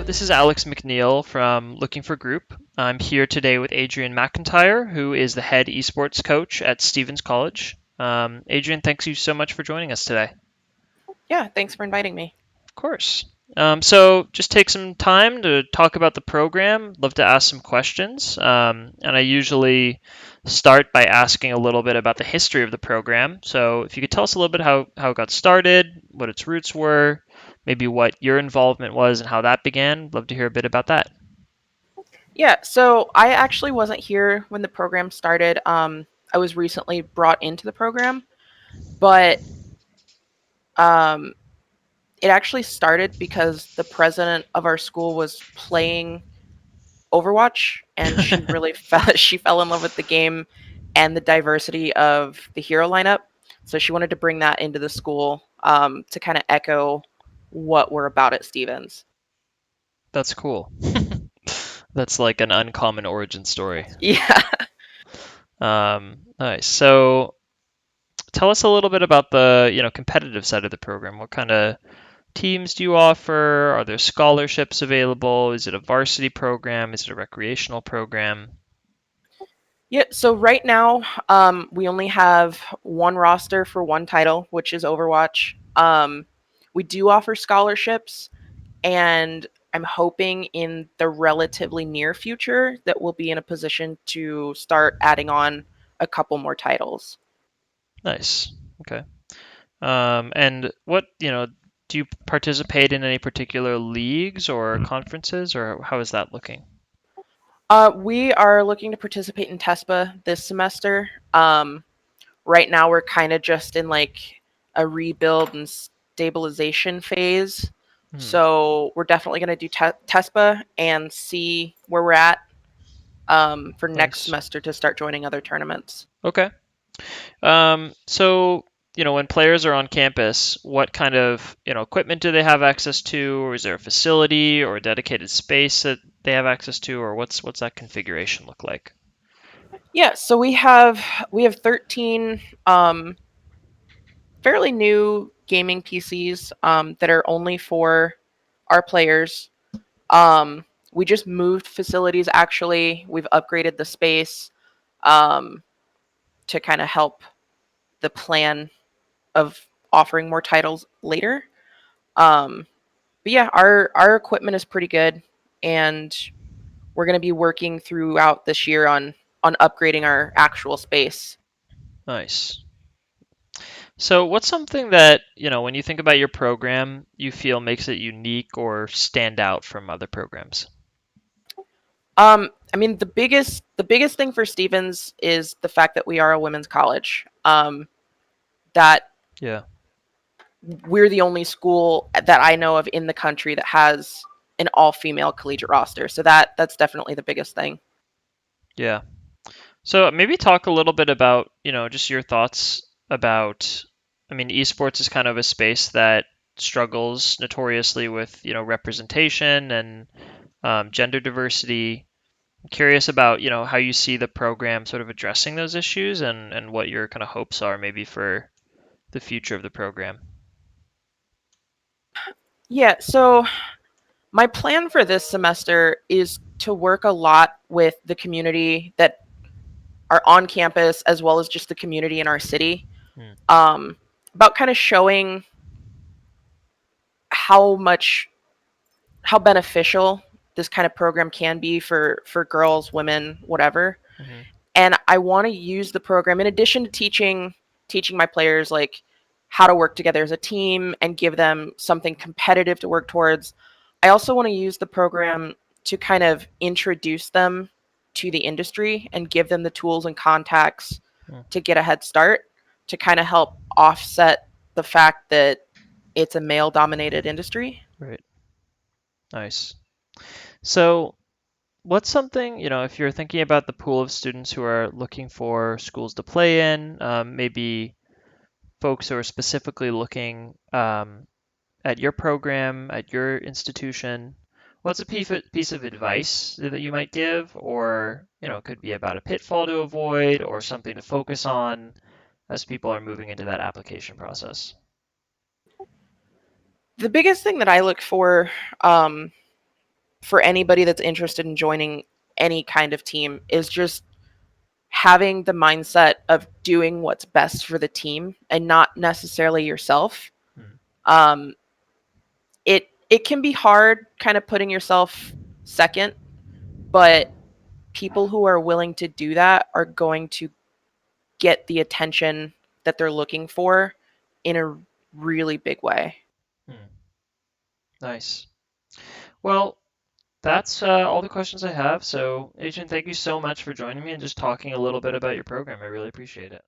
This is Alex McNeil from Looking for Group. I'm here today with Adrienne McIntire, who is the head esports coach at Stevens College. Adrienne, thanks you so much for joining us today. Yeah, thanks for inviting me. Of course. So just take some time to talk about the program. Love to ask some questions. And I usually start by asking a little bit about the history of the program. So if you could tell us a little bit how it got started, what its roots were, maybe what your involvement was and how that began. Love to hear a bit about that. Yeah, so I actually wasn't here when the program started. I was recently brought into the program, but um, it actually started because the president of our school was playing Overwatch, and she really fell in love with the game and the diversity of the hero lineup. So she wanted to bring that into the school to kind of echo what we're about at Stevens. That's cool. That's like an uncommon origin story. Yeah. Nice. So tell us a little bit about the, competitive side of the program. What kind of teams do you offer? Are there scholarships available? Is it a varsity program? Is it a recreational program? Yeah, so right now, we only have one roster for one title, which is Overwatch. We do offer scholarships, and I'm hoping in the relatively near future that we'll be in a position to start adding on a couple more titles. Nice. Okay. And do you participate in any particular leagues or conferences, or how is that looking? We are looking to participate in TESPA this semester. Right now, we're kind of just in like a rebuild and stabilization phase. Hmm. So we're definitely going to do TESPA and see where we're at for next Nice. semester to start joining other tournaments. Okay. So, when players are on campus, what kind of, equipment do they have access to, or is there a facility or a dedicated space that they have access to, or what's that configuration look like? Yeah, so we have 13 fairly new gaming PCs that are only for our players. We just moved facilities. Actually, we've upgraded the space um, to kind of help the plan of offering more titles later. Um, but yeah, our equipment is pretty good, and we're going to be working throughout this year on upgrading our actual space. Nice. So, what's something that, when you think about your program, you feel makes it unique or stand out from other programs? I mean, the biggest thing for Stevens is the fact that we are a women's college. That Yeah. we're the only school that I know of in the country that has an all-female collegiate roster. So that's definitely the biggest thing. Yeah. So maybe talk a little bit about, just your thoughts about, I mean, esports is kind of a space that struggles notoriously with, representation and gender diversity. I'm curious about, how you see the program sort of addressing those issues and what your kind of hopes are maybe for the future of the program. Yeah, so my plan for this semester is to work a lot with the community that are on campus as well as just the community in our city, Hmm. um, about kind of showing how much how beneficial this kind of program can be for girls, women, whatever. Hmm. And I want to use the program in addition to teaching my players like how to work together as a team and give them something competitive to work towards. I also want to use the program to kind of introduce them to the industry and give them the tools and contacts Hmm. to get a head start to kind of help offset the fact that it's a male dominated industry. Right. Nice. So what's something, if you're thinking about the pool of students who are looking for schools to play in, maybe folks who are specifically looking at your program, at your institution, what's a piece of advice that you might give? Or, it could be about a pitfall to avoid or something to focus on as people are moving into that application process. The biggest thing that I look for, um, for anybody that's interested in joining any kind of team is just having the mindset of doing what's best for the team and not necessarily yourself. Hmm. Um, it can be hard kind of putting yourself second, but people who are willing to do that are going to get the attention that they're looking for in a really big way. Hmm. Nice. Well, that's all the questions I have. So, Adrian, thank you so much for joining me and just talking a little bit about your program. I really appreciate it.